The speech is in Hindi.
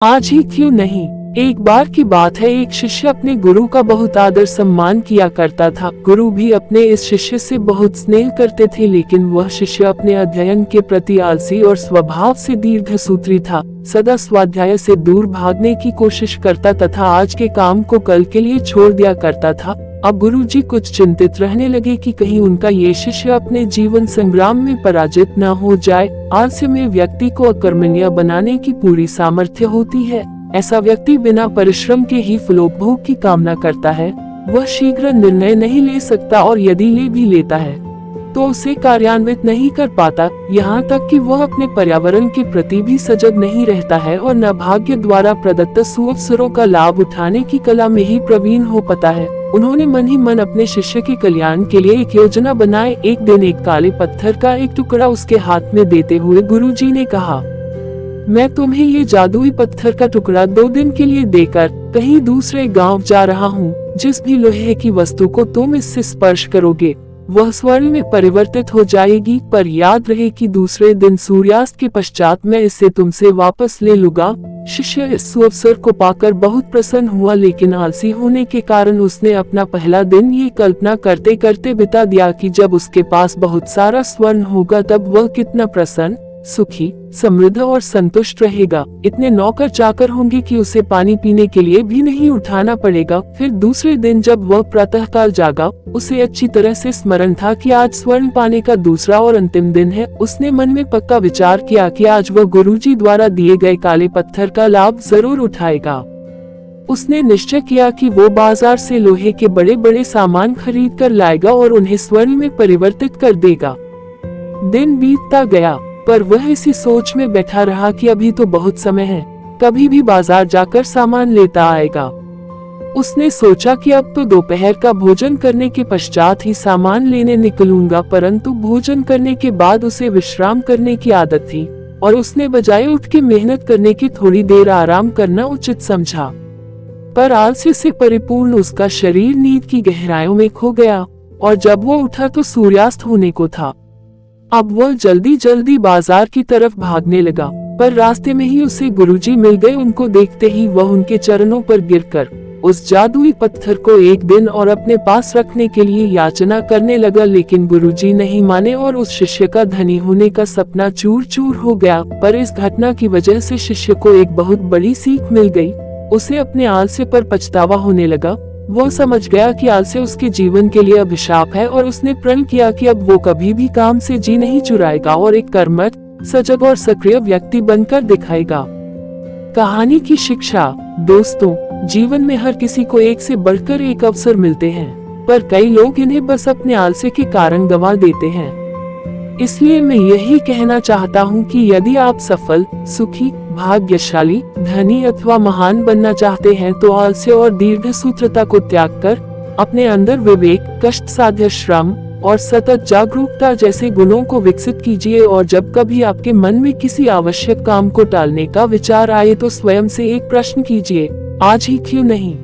आज ही क्यों नहीं। एक बार की बात है, एक शिष्य अपने गुरु का बहुत आदर सम्मान किया करता था। गुरु भी अपने इस शिष्य से बहुत स्नेह करते थे, लेकिन वह शिष्य अपने अध्ययन के प्रति आलसी और स्वभाव से दीर्घसूत्री था। सदा स्वाध्याय से दूर भागने की कोशिश करता तथा आज के काम को कल के लिए छोड़ दिया करता था। अब गुरुजी कुछ चिंतित रहने लगे कि कहीं उनका ये शिष्य अपने जीवन संग्राम में पराजित न हो जाए। आलस्य में व्यक्ति को अकर्मण्य बनाने की पूरी सामर्थ्य होती है। ऐसा व्यक्ति बिना परिश्रम के ही फलोपभोग की कामना करता है। वह शीघ्र निर्णय नहीं ले सकता और यदि ले भी लेता है तो उसे कार्यान्वित नहीं कर पाता। यहाँ तक कि वह अपने पर्यावरण के प्रति भी सजग नहीं रहता है और न भाग्य द्वारा प्रदत्त सुअवसरों का लाभ उठाने की कला में ही प्रवीण हो पाता है। उन्होंने मन ही मन अपने शिष्य के कल्याण के लिए एक योजना बनाई। एक दिन एक काले पत्थर का एक टुकड़ा उसके हाथ में देते हुए गुरुजी ने कहा, मैं तुम्हें ये जादुई पत्थर का टुकड़ा 2 दिन के लिए देकर कहीं दूसरे गांव जा रहा हूँ। जिस भी लोहे की वस्तु को तुम इससे स्पर्श करोगे वह स्वर्ण में परिवर्तित हो जाएगी, पर याद रहे कि दूसरे दिन सूर्यास्त के पश्चात मैं इसे तुमसे वापस ले लूंगा। शिष्य इस सुअवसर को पाकर बहुत प्रसन्न हुआ, लेकिन आलसी होने के कारण उसने अपना पहला दिन ये कल्पना करते करते बिता दिया कि जब उसके पास बहुत सारा स्वर्ण होगा तब वह कितना प्रसन्न, सुखी, समृद्ध और संतुष्ट रहेगा। इतने नौकर चाकर होंगे कि उसे पानी पीने के लिए भी नहीं उठाना पड़ेगा। फिर दूसरे दिन जब वह प्रातःकाल जागा, उसे अच्छी तरह से स्मरण था कि आज स्वर्ण पाने का दूसरा और अंतिम दिन है। उसने मन में पक्का विचार किया कि आज वह गुरुजी द्वारा दिए गए काले पत्थर का लाभ जरूर उठाएगा। उसने निश्चय किया कि वो बाजार से लोहे के बड़े बड़े सामान खरीद कर लाएगा और उन्हें स्वर्ण में परिवर्तित कर देगा। दिन बीतता गया, पर वह इसी सोच में बैठा रहा कि अभी तो बहुत समय है, कभी भी बाजार जाकर सामान लेता आएगा। उसने सोचा कि अब तो दोपहर का भोजन करने के पश्चात ही सामान लेने निकलूंगा, परंतु भोजन करने के बाद उसे विश्राम करने की आदत थी और उसने बजाय उठ के मेहनत करने की थोड़ी देर आराम करना उचित समझा। पर आलस्य से परिपूर्ण उसका शरीर नींद की गहराइयों में खो गया और जब वो उठा तो सूर्यास्त होने को था। अब वह जल्दी जल्दी बाजार की तरफ भागने लगा, पर रास्ते में ही उसे गुरुजी मिल गए। उनको देखते ही वह उनके चरणों पर गिरकर उस जादुई पत्थर को एक दिन और अपने पास रखने के लिए याचना करने लगा, लेकिन गुरुजी नहीं माने और उस शिष्य का धनी होने का सपना चूर चूर हो गया। पर इस घटना की वजह से शिष्य को एक बहुत बड़ी सीख मिल गई। उसे अपने आलस्य पर पछतावा होने लगा। वो समझ गया कि आलस्य उसके जीवन के लिए अभिशाप है और उसने प्रण किया कि अब वो कभी भी काम से जी नहीं चुराएगा और एक कर्मठ, सजग और सक्रिय व्यक्ति बनकर दिखाएगा। कहानी की शिक्षा। दोस्तों, जीवन में हर किसी को एक से बढ़कर एक अवसर मिलते हैं, पर कई लोग इन्हें बस अपने आलस्य के कारण गंवा देते हैं। इसलिए मैं यही कहना चाहता हूँ कि यदि आप सफल, सुखी, भाग्यशाली, धनी अथवा महान बनना चाहते हैं तो आलस्य और दीर्घसूत्रता को त्याग कर अपने अंदर विवेक, कष्ट साध्य श्रम और सतत जागरूकता जैसे गुणों को विकसित कीजिए। और जब कभी आपके मन में किसी आवश्यक काम को टालने का विचार आए तो स्वयं से एक प्रश्न कीजिए, आज ही क्यों नहीं।